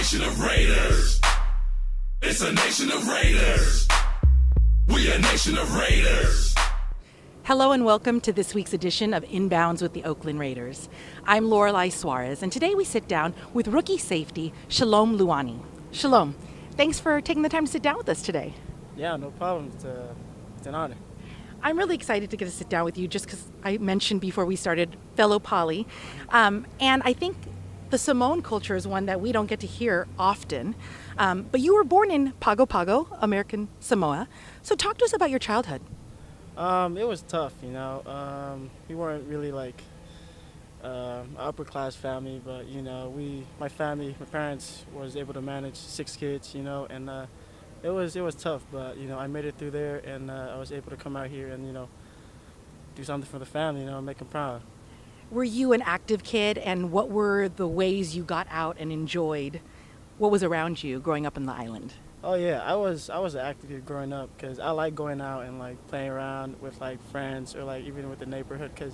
nation of Raiders. It's a nation of Raiders. We a nation of Raiders. Hello and welcome to this week's edition of Inbounds with the Oakland Raiders. I'm Lorelei Suarez, and today we sit down with rookie safety Shalom Luani. Shalom, thanks for taking the time to sit down with us today. Yeah, no problem. It's an honor. I'm really excited to get to sit down with you just because I mentioned before we started fellow Poly. And I think the Samoan culture is one that we don't get to hear often. But you were born in Pago Pago, American Samoa. So talk to us about your childhood. It was tough, you know. We weren't really like upper class family, but you know, my parents was able to manage 6 kids, you know, and it was tough, but you know, I made it through there, and I was able to come out here and you know, do something for the family, you know, make them proud. Were you an active kid, and what were the ways you got out and enjoyed what was around you growing up on the island? Oh yeah, I was an active kid growing up because I like going out and like playing around with like friends or like even with the neighborhood because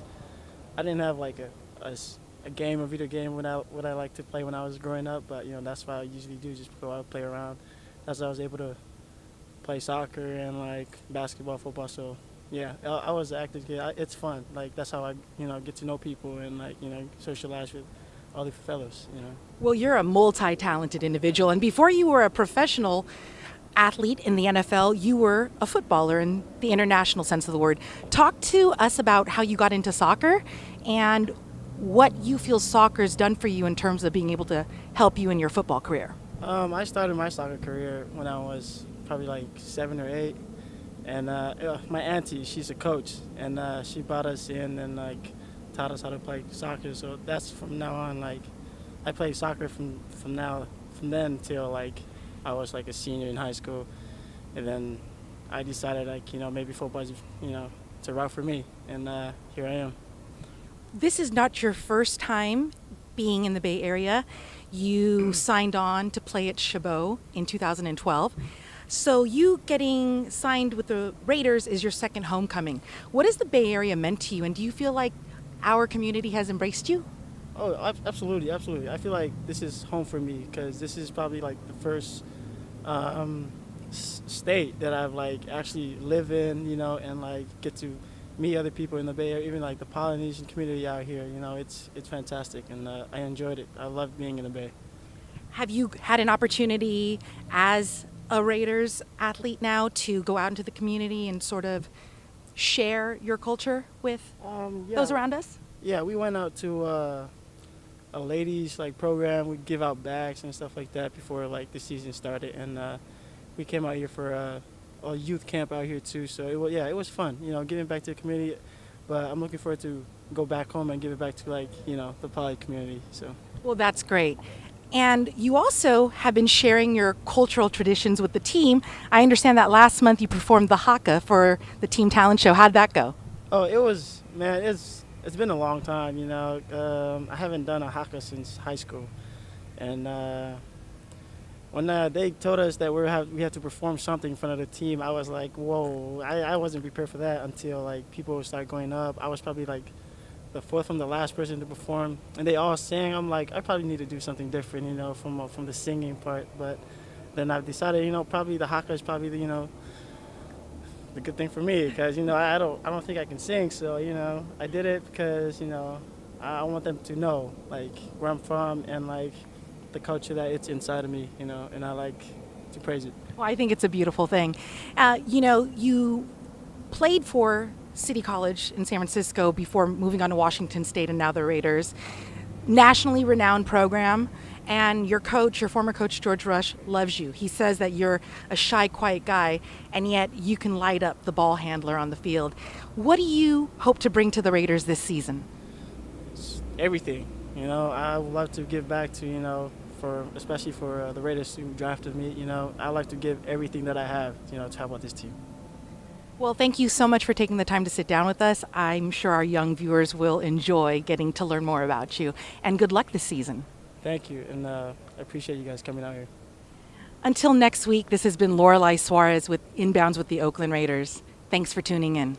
I didn't have like a game, a video game what I like to play when I was growing up, but you know, that's what I usually do, just go out, play around. That's how I was able to play soccer and like basketball, football. So yeah, I was an active kid. It's fun. Like that's how I, you know, get to know people and like, you know, socialize with all the fellows, you know. Well, you're a multi-talented individual, and before you were a professional athlete in the NFL, you were a footballer in the international sense of the word. Talk to us about how you got into soccer and what you feel soccer's done for you in terms of being able to help you in your football career. I started my soccer career when I was probably like 7 or 8, and my auntie, she's a coach, and she brought us in and like taught us how to play soccer. So that's from now on. Like I played soccer from then till like I was like a senior in high school, and then I decided like, you know, maybe football is, you know, it's a route for me, and here I am. This is not your first time being in the Bay Area. You signed on to play at Chabot in 2012. So you getting signed with the Raiders is your second homecoming. What has the Bay Area meant to you, and do you feel like our community has embraced you? Oh, absolutely, absolutely. I feel like this is home for me because this is probably like the first state that I've like actually live in, you know, and like get to meet other people in the Bay Area, even like the Polynesian community out here. You know, it's fantastic, and I enjoyed it. I love being in the Bay. Have you had an opportunity as a Raiders athlete now to go out into the community and sort of share your culture with those around us? Yeah, we went out to a ladies like program. We give out bags and stuff like that before like the season started, and we came out here for a youth camp out here too. So it was fun, you know, giving back to the community. But I'm looking forward to go back home and give it back to like, you know, the Poly community. So. Well, that's great. And you also have been sharing your cultural traditions with the team. I understand that last month you performed the haka for the team talent show. How'd that go? Oh, it was, man, it's been a long time, you know. I haven't done a haka since high school. And when they told us that we had to perform something in front of the team, I was like, whoa, I wasn't prepared for that until like people started going up. I was probably like the fourth from the last person to perform, and they all sang. I'm like, I probably need to do something different, you know, from the singing part. But then I've decided, you know, probably the haka is probably the, you know, the good thing for me because, you know, I don't think I can sing. So, you know, I did it because, you know, I want them to know like where I'm from and like the culture that it's inside of me, you know, and I like to praise it. Well, I think it's a beautiful thing. You know, you played for City College in San Francisco before moving on to Washington State and now the Raiders. Nationally renowned program, and your coach, your former coach, George Rush, loves you. He says that you're a shy, quiet guy, and yet you can light up the ball handler on the field. What do you hope to bring to the Raiders this season? Everything. You know, I would love to give back to, you know, especially for the Raiders who drafted me. You know, I like to give everything that I have, you know, to help out this team. Well, thank you so much for taking the time to sit down with us. I'm sure our young viewers will enjoy getting to learn more about you. And good luck this season. Thank you, and I appreciate you guys coming out here. Until next week, this has been Lorelei Suarez with Inbounds with the Oakland Raiders. Thanks for tuning in.